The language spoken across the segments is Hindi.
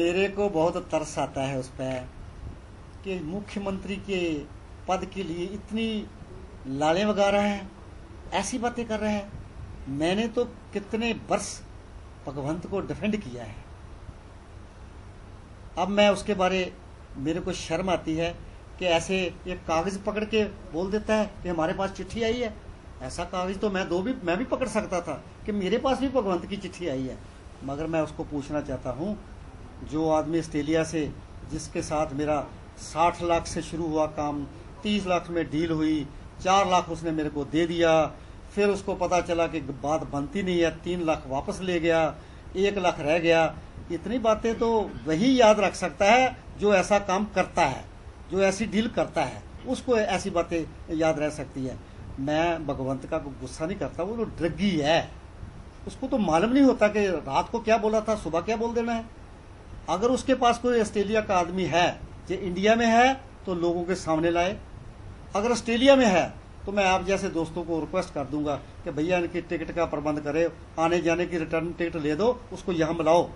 मेरे को बहुत तरस आता है उस पर कि मुख्यमंत्री के पद के लिए इतनी लालें वगा रहा है, ऐसी बातें कर रहा है। मैंने तो कितने वर्ष भगवंत को डिफेंड किया है। अब मैं उसके बारे मेरे को शर्म आती है कि ऐसे एक कागज पकड़ के बोल देता है कि हमारे पास चिट्ठी आई है। ऐसा कागज तो मैं भी पकड़ सकता था कि मेरे पास भी भगवंत की चिट्ठी आई है। मगर मैं उसको पूछना चाहता हूँ, जो आदमी ऑस्ट्रेलिया से, जिसके साथ मेरा 60 लाख से शुरू हुआ काम, 30 लाख में डील हुई, 4 लाख उसने मेरे को दे दिया, फिर उसको पता चला कि बात बनती नहीं है, 3 लाख वापस ले गया, 1 लाख रह गया। इतनी बातें तो वही याद रख सकता है जो ऐसा काम करता है, जो ऐसी डील करता है, उसको ऐसी बातें याद रह सकती है। मैं भगवंत का गुस्सा नहीं करता, वो तो ड्रगी है। उसको तो मालूम नहीं होता कि रात को क्या बोला था, सुबह क्या बोल देना है। अगर उसके पास कोई ऑस्ट्रेलिया का आदमी है जो इंडिया में है तो लोगों के सामने लाए। अगर ऑस्ट्रेलिया में है तो मैं आप जैसे दोस्तों को रिक्वेस्ट कर दूंगा कि भैया इनकी टिकट का प्रबंध करे, आने जाने की रिटर्न टिकट ले दो, उसको यहाँ बुलाओ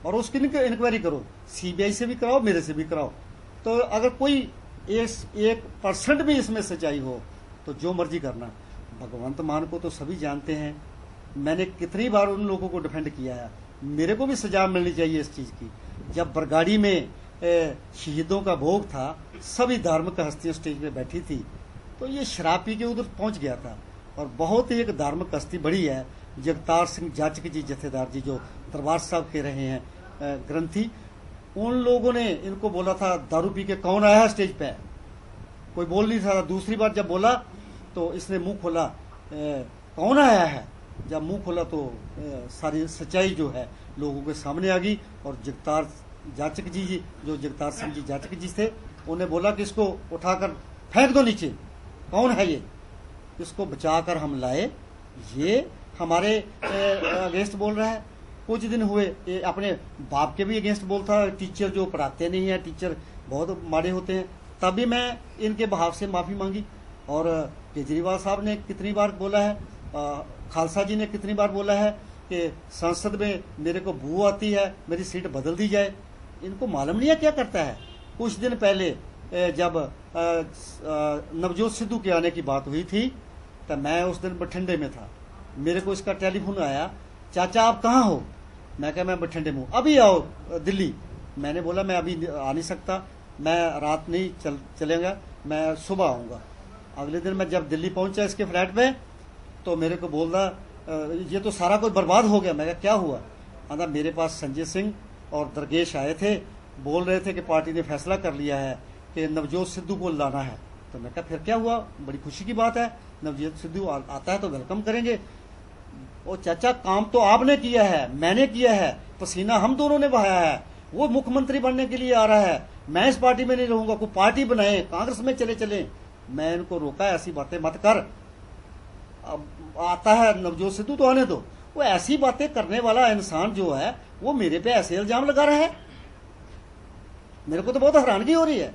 और उसकी इंक्वायरी करो। सीबीआई से भी कराओ, मेरे से भी कराओ। तो अगर कोई 1% भी इसमें सच्चाई हो तो जो मर्जी करना। भगवंत मान को तो सभी जानते हैं, मैंने कितनी बार उन लोगों को डिफेंड किया है। मेरे को भी सजा मिलनी चाहिए इस चीज की। जब बरगाड़ी में शहीदों का भोग था, सभी धार्मिक हस्तियां स्टेज पे बैठी थी, तो ये शराब पी के उधर पहुंच गया था। और बहुत ही एक धार्मिक हस्ती बड़ी है, जगतार सिंह जाचक जी जथेदार जी, जो दरबार साहब के रहे हैं ग्रंथी। उन लोगों ने इनको बोला था दारू पी के कौन आया है स्टेज पे, कोई बोल नहीं था। दूसरी बार जब बोला तो इसने मुंह खोला, कौन आया है। जब मुंह खोला तो सारी सच्चाई जो है लोगों के सामने आ गई। और जगतार जाचक जी, जो जगतार सिंह जी जाचक जी थे, उन्हें बोला कि इसको उठाकर फेंक दो नीचे, कौन है ये, इसको बचाकर हम लाए, ये हमारे अगेंस्ट बोल रहा है। कुछ दिन हुए अपने बाप के भी अगेंस्ट बोलता, टीचर जो पढ़ाते नहीं है, टीचर बहुत माड़े होते हैं। तभी मैं इनके बहाव से माफी मांगी। और केजरीवाल साहब ने कितनी बार बोला है, खालसा जी ने कितनी बार बोला है कि संसद में मेरे को बू आती है, मेरी सीट बदल दी जाए। इनको मालूम नहीं है क्या करता है। कुछ दिन पहले जब नवजोत सिद्धू के आने की बात हुई थी, तो मैं उस दिन बठिंडे में था। मेरे को इसका टेलीफोन आया, चाचा आप कहाँ हो। मैं कहा मैं बठिंडे में हूँ, अभी आओ दिल्ली। मैंने बोला मैं अभी आ नहीं सकता, मैं रात नहीं चलेगा, मैं सुबह आऊँगा। अगले दिन मैं जब दिल्ली पहुंचा इसके फ्लैट पे, तो मेरे को बोल रहा ये तो सारा कुछ बर्बाद हो गया। मैं कहा क्या हुआ। कहता मेरे पास संजय सिंह और दरगेश आए थे, बोल रहे थे कि पार्टी ने फैसला कर लिया है कि नवजोत सिद्धू को लाना है। तो मैं कहा फिर क्या हुआ, बड़ी खुशी की बात है, नवजोत सिद्धू आता है तो वेलकम करेंगे। और चाचा काम तो आपने किया है, मैंने किया है, पसीना हम दोनों ने बहाया है। वो मुख्यमंत्री बनने के लिए आ रहा है, मैं इस पार्टी में नहीं रहूंगा, कोई पार्टी बनाए, कांग्रेस में चले। मैं इनको रोका, ऐसी बातें मत कर। अब आता है नवजोत सिद्धू तो आने दो। वो ऐसी बातें करने वाला इंसान जो है वो मेरे पे ऐसे इल्जाम लगा रहा है, मेरे को तो बहुत हैरानगी हो रही है।